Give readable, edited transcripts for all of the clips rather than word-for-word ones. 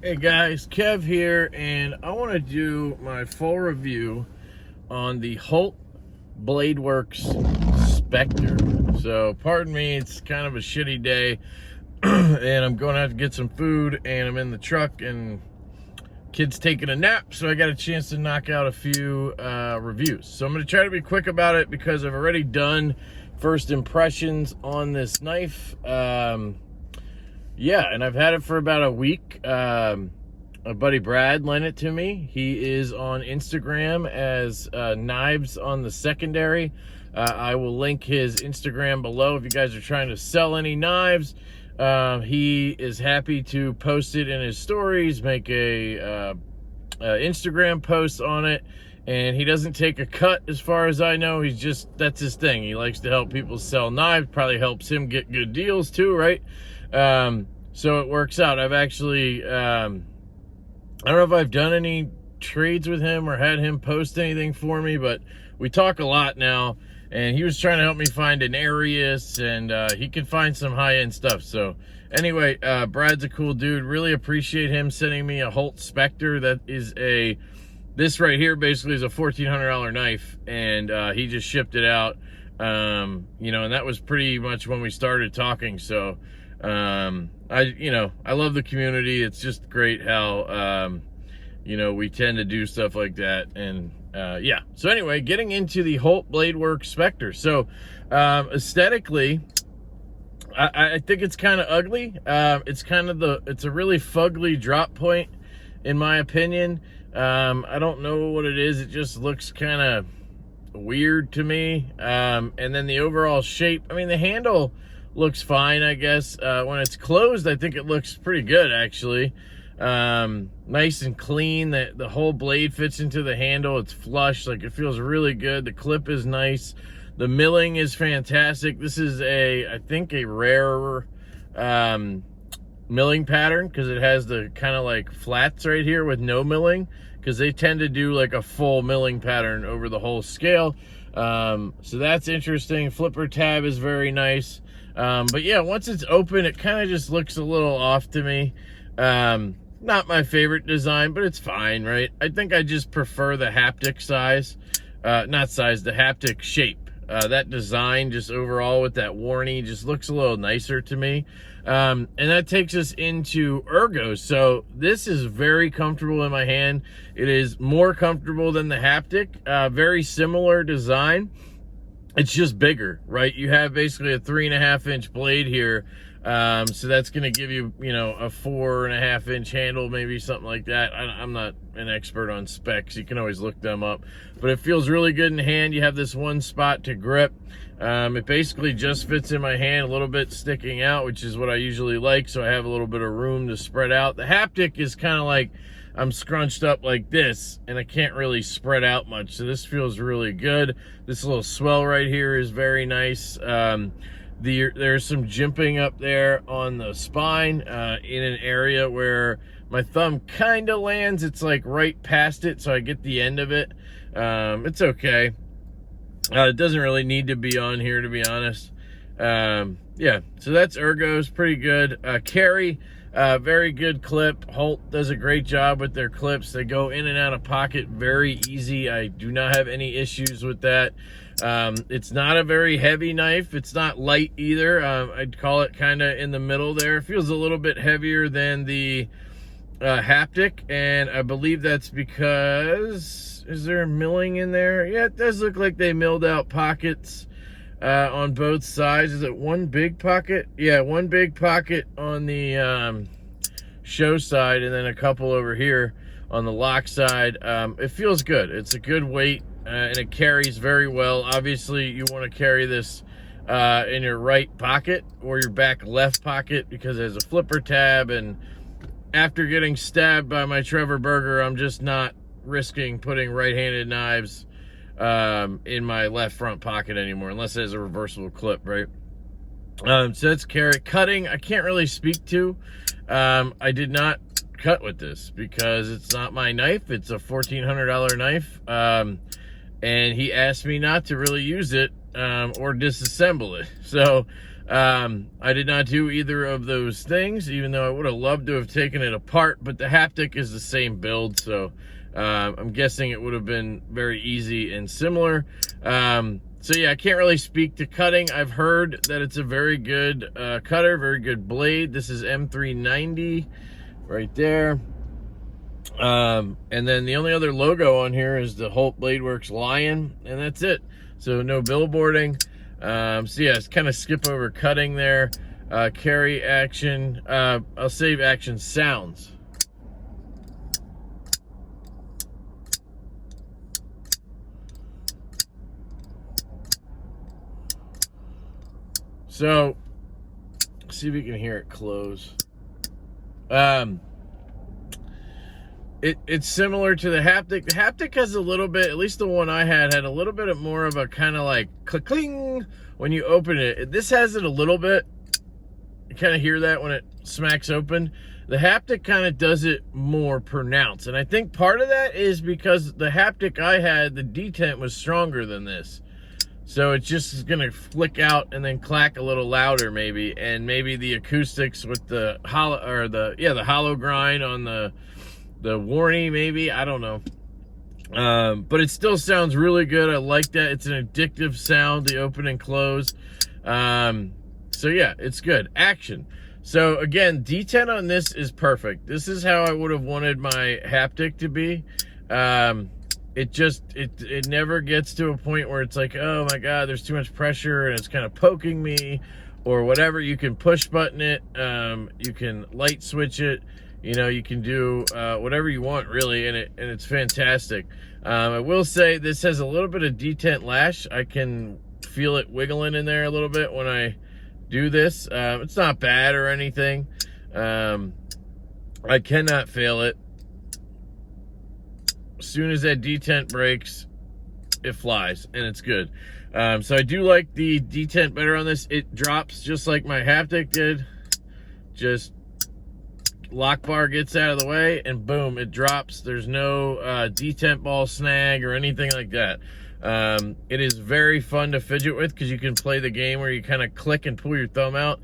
Hey guys, Kev here, and I want to do my full review on the Holt Bladeworks Specter. So, pardon me, it's kind of a shitty day, and I'm going to have to get some food, and I'm in the truck, and kid's taking a nap, so I got a chance to knock out a few reviews. So I'm going to try to be quick about it because I've already done first impressions on this knife. Yeah, and I've had it for about a week. My buddy Brad lent it to me. He is on Instagram as Knives on the Secondary. I will link his Instagram below if you guys are trying to sell any knives. He is happy to post it in his stories, make a Instagram post on it, and he doesn't take a cut as far as I know. That's his thing. He likes to help people sell knives. Probably helps him get good deals too, right? So it works out. I've actually, I don't know if I've done any trades with him or had him post anything for me, but we talk a lot now, and he was trying to help me find an Arius, and he can find some high-end stuff. So anyway, Brad's a cool dude. Really appreciate him sending me a Holt Specter. That is this right here basically is a $1,400 knife, and he just shipped it out. And that was pretty much when we started talking. So I love the community. It's just great how we tend to do stuff like that. And yeah, so anyway, getting into the Holt Bladeworks Specter. So aesthetically, I think it's kind of ugly. It's a really fugly drop point in my opinion. I don't know what it is. It just looks kind of weird to me. And then the overall shape, I mean, the handle looks fine, I guess. When it's closed, I think it looks pretty good, actually. Nice and clean. The whole blade fits into the handle. It's flush. Like, it feels really good. The clip is nice. The milling is fantastic. This is I think a rarer milling pattern, because it has the kind of like flats right here with no milling, because they tend to do like a full milling pattern over the whole scale. So that's interesting. Flipper tab is very nice. But yeah, once it's open, it kind of just looks a little off to me. Not my favorite design, but it's fine, right? I think I just prefer the haptic the haptic shape. That design just overall with that warning just looks a little nicer to me. And that takes us into ergos. So this is very comfortable in my hand. It is more comfortable than the haptic. Very similar design. It's just bigger, right? You have basically a 3.5-inch blade here. So that's going to give you, a 4.5-inch handle, maybe something like that. I'm not an expert on specs. You can always look them up, but it feels really good in hand. You have this one spot to grip. It basically just fits in my hand, a little bit sticking out, which is what I usually like. So I have a little bit of room to spread out. The haptic is kind of like I'm scrunched up like this, and I can't really spread out much. So this feels really good. This little swell right here is very nice. There's some jimping up there on the spine in an area where my thumb kind of lands. It's like right past it, so I get the end of it. It's okay. It doesn't really need to be on here, to be honest. Yeah, so that's ergos, pretty good. Carry, very good clip. Holt does a great job with their clips. They go in and out of pocket very easy. I do not have any issues with that. It's not a very heavy knife. It's not light either. I'd call it kind of in the middle there. It feels a little bit heavier than the haptic, and I believe that's because, is there milling in there? Yeah, it does look like they milled out pockets on both sides. Is it one big pocket? Yeah, one big pocket on the show side, and then a couple over here on the lock side. It feels good. It's a good weight. And it carries very well. Obviously, you want to carry this in your right pocket or your back left pocket, because there's a flipper tab, and after getting stabbed by my Trevor Burger, I'm just not risking putting right-handed knives in my left front pocket anymore, unless it has a reversible clip, right? So that's carry. Cutting, I can't really speak to. I did not cut with this because it's not my knife. It's a $1,400 knife. And he asked me not to really use it or disassemble it. So I did not do either of those things, even though I would have loved to have taken it apart, but the haptic is the same build, so I'm guessing it would have been very easy and similar. So yeah, I can't really speak to cutting. I've heard that it's a very good cutter, very good blade. This is M390 right there. And then the only other logo on here is the Holt Bladeworks lion, and that's it. So no billboarding. So yeah, it's kind of skip over cutting there. Carry action. I'll save action sounds. So, see if you can hear it close. It's similar to the haptic. The haptic has a little bit, at least the one I had a little bit of more of a kind of like click-cling when you open it. This has it a little bit. You kind of hear that when it smacks open. The haptic kind of does it more pronounced. And I think part of that is because the haptic I had, the detent was stronger than this. So it's just gonna flick out and then clack a little louder maybe, and maybe the acoustics with the hollow, or the hollow grind on the warning maybe, I don't know. But it still sounds really good. I like that. It's an addictive sound, the open and close. So yeah, it's good. Action. So again, detent on this is perfect. This is how I would have wanted my haptic to be. It never gets to a point where it's like, oh my God, there's too much pressure and it's kind of poking me or whatever. You can push button it. You can light switch it. You know, you can do whatever you want really, and it's fantastic. I will say this has a little bit of detent lash. I can feel it wiggling in there a little bit when I do this. It's not bad or anything. I cannot fail it. As soon as that detent breaks, it flies, and it's good. So I do like the detent better on this. It drops just like my haptic did. Just lock bar gets out of the way, and boom, it drops. There's no detent ball snag or anything like that. It is very fun to fidget with because you can play the game where you kind of click and pull your thumb out.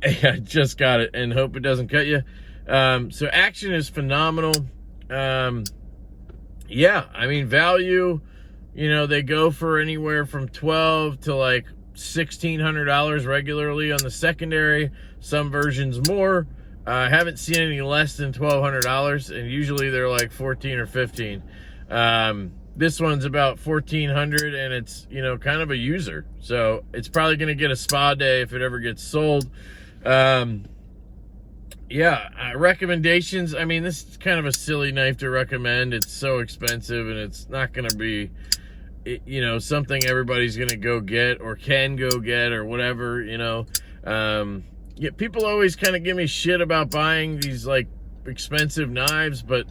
I just got it, and hope it doesn't cut you. So action is phenomenal. Yeah, I mean, value, you know, they go for anywhere from $1,200 to like $1,600 regularly on the secondary. Some versions more. I haven't seen any less than $1,200, and usually they're like $1,400 or $1,500. This one's about $1,400, and it's, you know, kind of a user. So it's probably going to get a spa day if it ever gets sold. Yeah, recommendations. I mean, this is kind of a silly knife to recommend. It's so expensive, and it's not going to be, you know, something everybody's going to go get or can go get or whatever, you know. Yeah, people always kind of give me shit about buying these, like, expensive knives, but,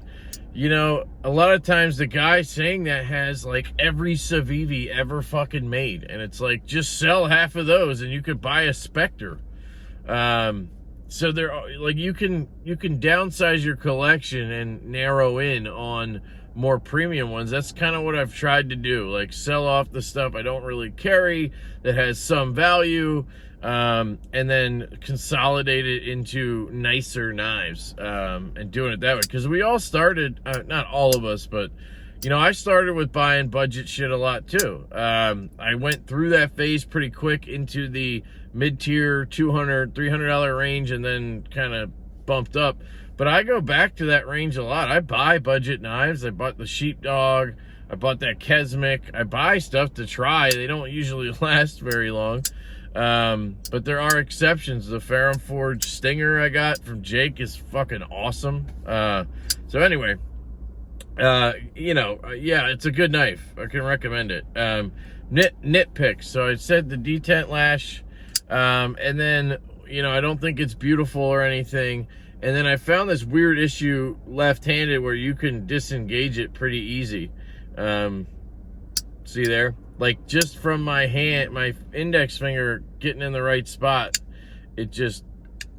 you know, a lot of times the guy saying that has, like, every Civivi ever fucking made, and it's like, just sell half of those, and you could buy a Specter. So there, like, you can downsize your collection and narrow in on more premium ones. That's kind of what I've tried to do, like sell off the stuff I don't really carry that has some value, and then consolidate it into nicer knives, and doing it that way. Because we all started, not all of us, but, you know, I started with buying budget shit a lot too. I went through that phase pretty quick into the mid-tier $200, $300 range, and then kind of bumped up. But I go back to that range a lot. I buy budget knives. I bought the Sheepdog. I bought that Kesmick. I buy stuff to try. They don't usually last very long. But there are exceptions. The Ferrum Forge Stinger I got from Jake is fucking awesome. So anyway, you know, yeah, it's a good knife. I can recommend it. Nitpicks. So I said the detent lash, and then, you know, I don't think it's beautiful or anything. And then I found this weird issue left-handed where you can disengage it pretty easy. See there? Like, just from my hand, my index finger getting in the right spot, it just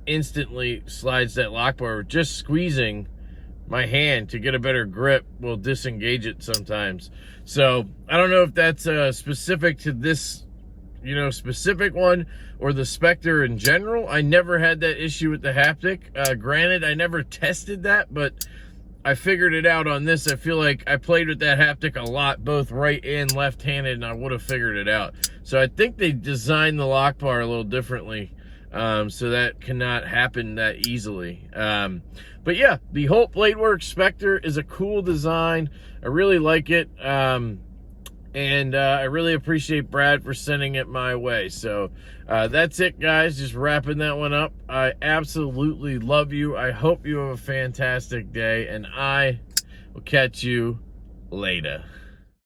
instantly slides that lock bar. Just squeezing my hand to get a better grip will disengage it sometimes. So I don't know if that's specific to this you know, specific one or the Specter in general. I never had that issue with the haptic. Granted, I never tested that, but I figured it out on this. I feel like I played with that haptic a lot, both right and left-handed, and I would have figured it out. So I think they designed the lock bar a little differently, so that cannot happen that easily. But yeah, the Holt Bladeworks Specter is a cool design. I really like it. And I really appreciate Brad for sending it my way. So that's it, guys. Just wrapping that one up. I absolutely love you. I hope you have a fantastic day, and I will catch you later.